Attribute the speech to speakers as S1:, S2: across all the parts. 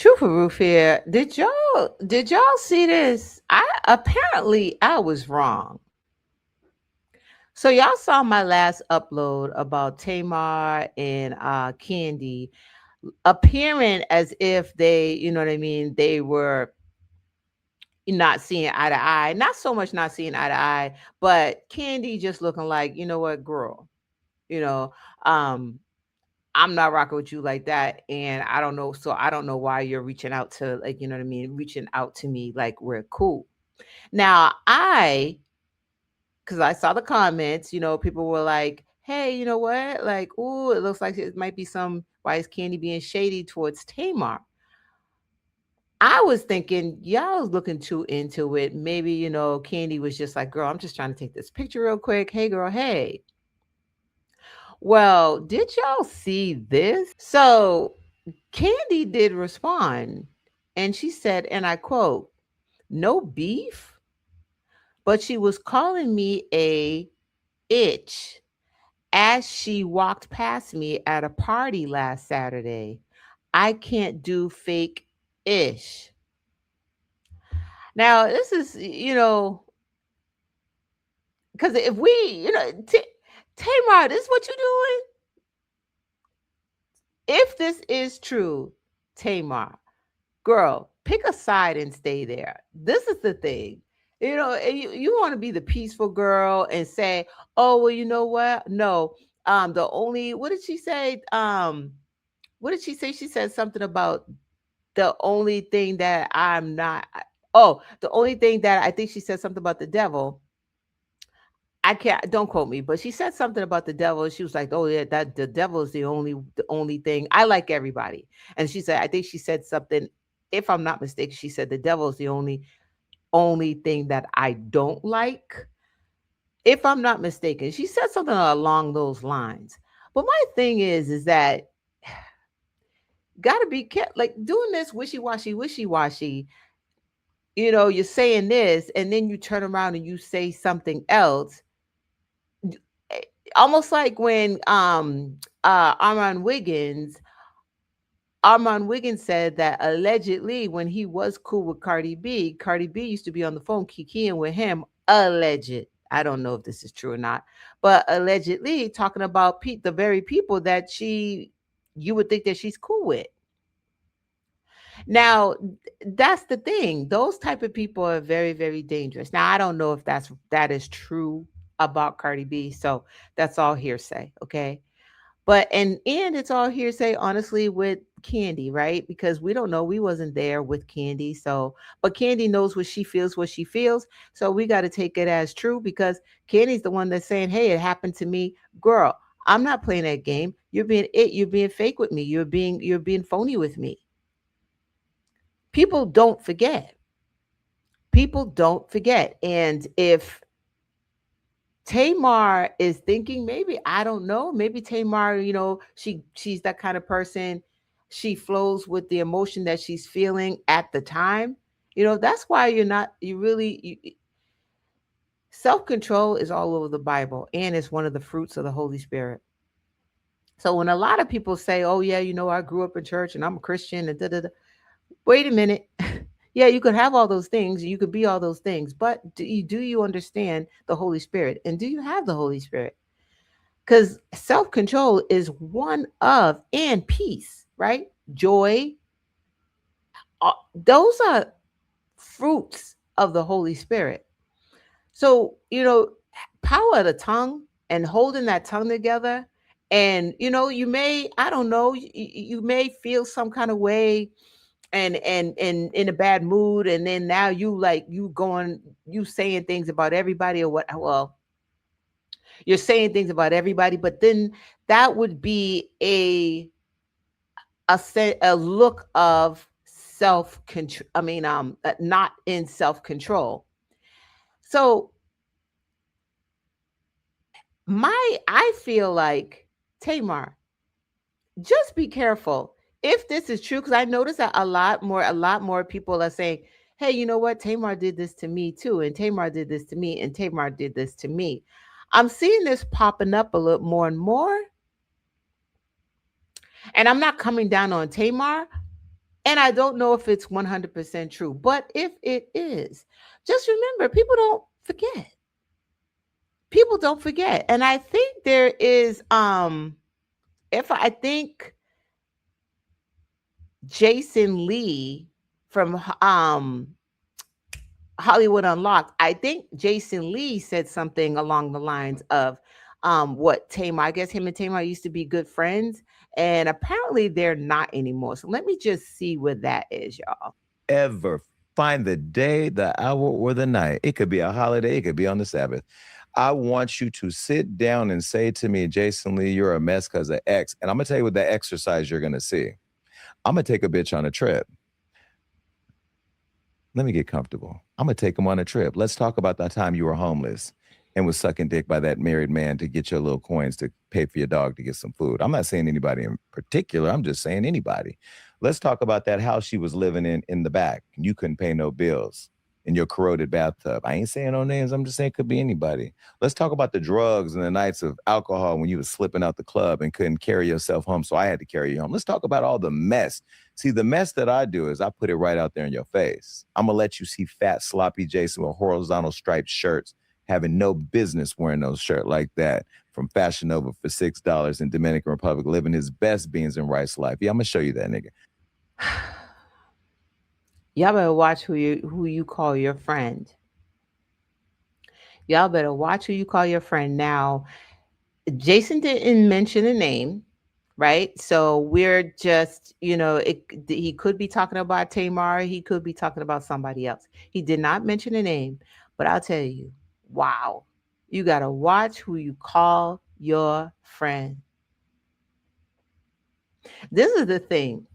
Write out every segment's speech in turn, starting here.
S1: Truth or roof here. Did y'all see this? I was wrong. So y'all saw my last upload about Tamar and Candy appearing as if they, you know what I mean, they were not seeing eye to eye. Not so much not seeing eye to eye, but Candy just looking like, you know what, girl, you know, um, I'm not rocking with you like that. And I don't know. So I don't know why you're reaching out to, like, you know what I mean? Reaching out to me like we're cool. Now, because I saw the comments, people were like, hey, you know what? Like, ooh, it looks like it might be why is Candy being shady towards Tamar? I was thinking y'all was looking too into it. Maybe, Candy was just like, girl, I'm just trying to take this picture real quick. Hey, girl, hey. Well, did y'all see this? So Candy did respond, and she said, and I quote, no beef, but she was calling me a itch as she walked past me at a party last Saturday. I can't do fake ish. Now, this is, because if we, Tamar, this is what you're doing? If this is true, Tamar, girl, pick a side and stay there. This is the thing. And you want to be the peaceful girl and say, oh, well, you know what? No. The only what did she say? What did she say? She said something about the only thing that I'm not oh, the only thing that I think she said something about the devil. I can't don't quote me, but she said something about the devil. She was like, "Oh yeah, that the devil is the only thing. I like everybody." And she said, I think she said something, if I'm not mistaken, she said the devil is the only thing that I don't like. If I'm not mistaken, she said something along those lines. But my thing is that gotta be kept like doing this wishy washy. You're saying this, and then you turn around and you say something else. eh, Almost like when Armand Wiggins said that allegedly when he was cool with Cardi B used to be on the phone kikiing with him. Alleged. I don't know if this is true or not, but allegedly talking about the very people that you would think that she's cool with. Now, that's the thing. Those type of people are very, very dangerous. Now, I don't know if that is true about Cardi B, so that's all hearsay, okay? But it's all hearsay, honestly, with Candy, right? Because we don't know. We wasn't there with Candy. So, but Candy knows what she feels. So we got to take it as true because Candy's the one that's saying, hey, it happened to me. Girl, I'm not playing that game. You're being fake with me. You're being phony with me. People don't forget. People don't forget. And if Tamar is thinking, maybe I don't know, maybe Tamar, she's that kind of person. She flows with the emotion that she's feeling at the time. That's why you're not you really self-control is all over the Bible, and it's one of the fruits of the Holy Spirit. So when a lot of people say, "Oh yeah, I grew up in church and I'm a Christian," and da da da, wait a minute. Yeah, you could have all those things, you could be all those things, but do you understand the Holy Spirit, and do you have the Holy Spirit? Because self-control is one of, and peace, right? Joy, those are fruits of the Holy Spirit. So, power of the tongue and holding that tongue together. And you may, I don't know, you may feel some kind of way and in a bad mood, and then now you saying things about everybody, or what, well, you're saying things about everybody, but then that would be a look of self control. I mean, not in self control. So I feel like, Tamar, just be careful if this is true, because I notice that a lot more people are saying, hey, you know what, Tamar did this to me too, and Tamar did this to me, and Tamar did this to me. I'm seeing this popping up a little more and more. And I'm not coming down on Tamar. And I don't know if it's 100% true, but if it is, just remember, people don't forget. People don't forget. And I think there is if I think Jason Lee from Hollywood Unlocked, I think Jason Lee said something along the lines of what Tamar, I guess him and Tamar used to be good friends, and apparently they're not anymore. So let me just see where that is, y'all.
S2: Ever find the day, the hour, or the night. It could be a holiday, it could be on the Sabbath. I want you to sit down and say to me, Jason Lee, you're a mess because of X. And I'm going to tell you what the exercise you're going to see. I'm going to take a bitch on a trip. Let me get comfortable. I'm going to take them on a trip. Let's talk about the time you were homeless and was sucking dick by that married man to get your little coins to pay for your dog to get some food. I'm not saying anybody in particular. I'm just saying anybody. Let's talk about that house she was living in the back. You couldn't pay no bills in your corroded bathtub. I ain't saying no names. I'm just saying it could be anybody. Let's talk about the drugs and the nights of alcohol when you was slipping out the club and couldn't carry yourself home, so I had to carry you home. Let's talk about all the mess. See, the mess that I do is I put it right out there in your face. I'm going to let you see fat, sloppy Jason with horizontal striped shirts, having no business wearing those shirts like that from Fashion Nova for $6 in Dominican Republic, living his best beans and rice life. Yeah, I'm going to show you that nigga.
S1: Y'all better watch who you call your friend. Y'all better watch who you call your friend. Now, Jason didn't mention a name, right? So we're just, he could be talking about Tamar, he could be talking about somebody else. He did not mention a name, but I'll tell you, wow, you got to watch who you call your friend. This is the thing.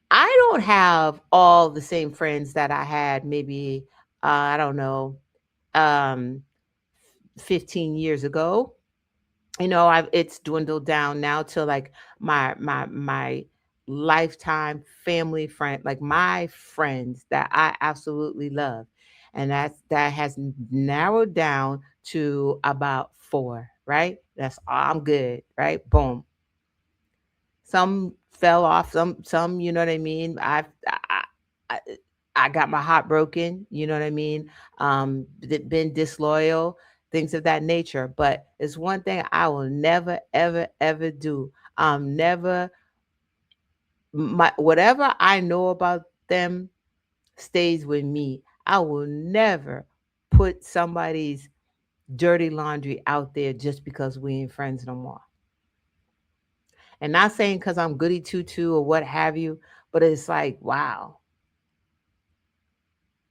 S1: I don't have all the same friends that I had maybe, I don't know, um, 15 years ago. I've it's dwindled down now to like my lifetime family friend, like my friends that I absolutely love. And that has narrowed down to about four, right? That's all. I'm good, right? Boom. Some fell off, some, you know what I mean? I I got my heart broken, you know what I mean? Been disloyal, things of that nature. But it's one thing I will never, ever, ever do. Never my whatever I know about them stays with me. I will never put somebody's dirty laundry out there just because we ain't friends no more. And not saying because I'm goody two two or what have you, but it's like, wow,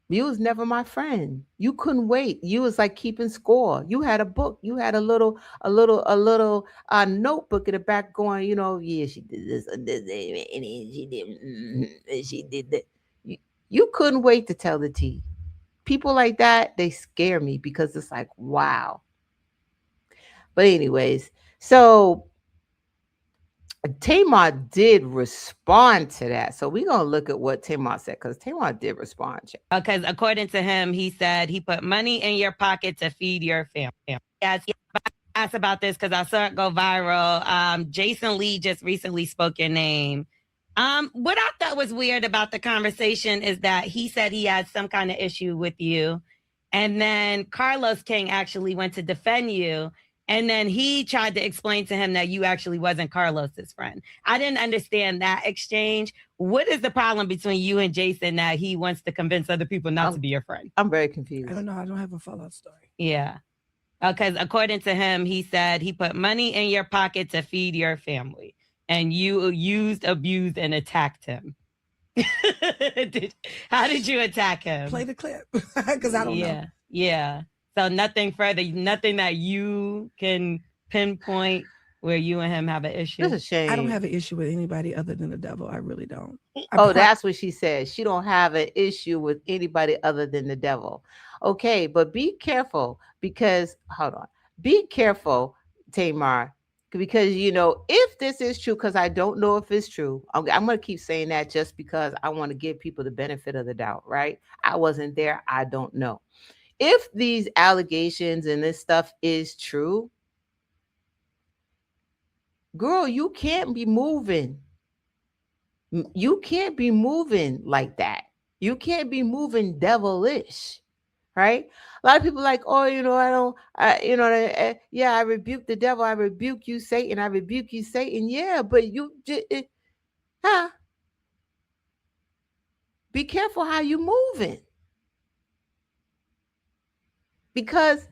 S1: you was never my friend. You couldn't wait. You was like keeping score. You had a book. You had a little notebook in the back going, yeah, she did this and this, and she did, and she did that. You, you couldn't wait to tell the tea. People like that, they scare me because it's like, wow. But anyways, so Tamar did respond to that. So we're gonna look at what Tamar said because Tamar did respond.
S3: Because according to him, he said he put money in your pocket to feed your family. Yes, I asked about this because I saw it go viral. Jason Lee just recently spoke your name. What I thought was weird about the conversation is that he said he had some kind of issue with you. And then Carlos King actually went to defend you. And then he tried to explain to him that you actually wasn't Carlos's friend. I didn't understand that exchange. What is the problem between you and Jason that he wants to convince other people not to be your friend?
S1: I'm very
S4: I
S1: confused.
S4: don't know. I don't have a follow-up story.
S3: Yeah. Because according to him, he said he put money in your pocket to feed your family. And you used, abused, and attacked him. How did you attack him?
S4: Play the clip because I don't know.
S3: Yeah. So nothing further, nothing that you can pinpoint where you and him have an issue.
S1: This is a shame.
S4: I don't have an issue with anybody other than the devil. I really don't.
S1: That's what she said. She don't have an issue with anybody other than the devil. Okay, but be careful because hold on. Be careful, Tamar, because if this is true, because I don't know if it's true. I'm going to keep saying that just because I want to give people the benefit of the doubt. Right? I wasn't there. I don't know if these allegations and this stuff is true. Girl, you can't be moving You can't be moving like that. You can't be moving devilish, right? A lot of people like, oh, I don't, yeah, I rebuke the devil. I rebuke you, Satan. I rebuke you, Satan. Yeah, but huh? Be careful how you moving, because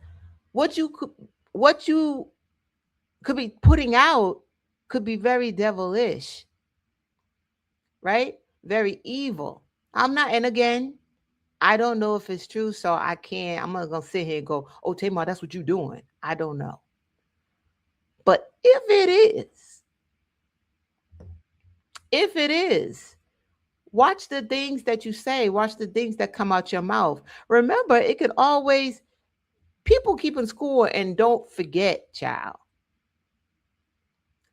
S1: what you could, what you could be putting out could be very devilish, right? Very evil. I'm not, and again, I don't know if it's true, so I'm not gonna sit here and go, oh, Tamar, that's what you're doing. I don't know. But if it is, watch the things that you say, watch the things that come out your mouth. Remember, it can always, people keeping score and don't forget, child.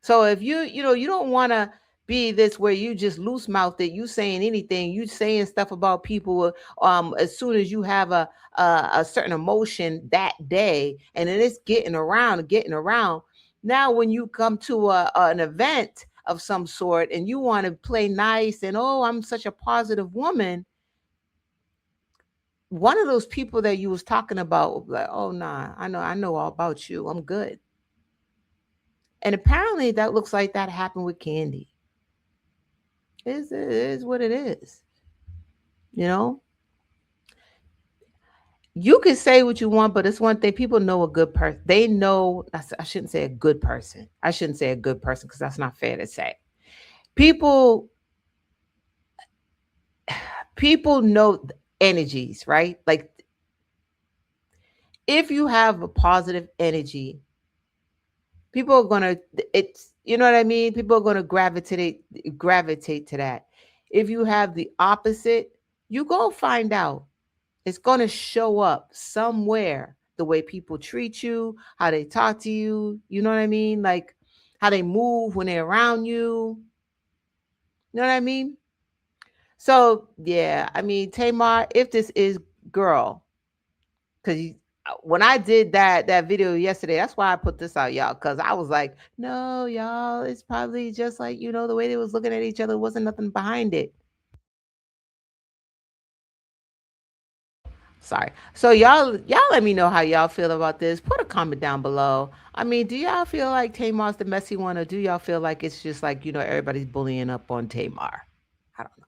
S1: So if you don't want to be this where you just loose mouth that you saying anything, you saying stuff about people as soon as you have a certain emotion that day, and then it's getting around. Now when you come to an event of some sort and you want to play nice and, oh, I'm such a positive woman, one of those people that you was talking about will be like, oh nah, I know all about you, I'm good. And apparently that looks like that happened with Kandi. It is what it is. You know, you can say what you want, but it's one thing. People know a good person. They know, I shouldn't say a good person. I shouldn't say a good person because that's not fair to say. People, people know energies, right? Like if you have a positive energy, people are gonna, it's, you know what I mean? People are gonna gravitate to that. If you have the opposite, you go find out. It's going to show up somewhere, the way people treat you, how they talk to you, you know what I mean? Like how they move when they're around you. You know what I mean? So, yeah, I mean, Tamar, if this is girl, because when I did that video yesterday, that's why I put this out, y'all, because I was like, no, y'all, it's probably just like, the way they was looking at each other, wasn't nothing behind it. Sorry. So y'all let me know how y'all feel about this. Put a comment down below. I mean, do y'all feel like Tamar's the messy one, or do y'all feel like it's just like, everybody's bullying up on Tamar? I don't know.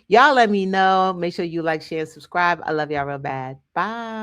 S1: Y'all let me know. Make sure you like, share, and subscribe. I love y'all real bad. Bye.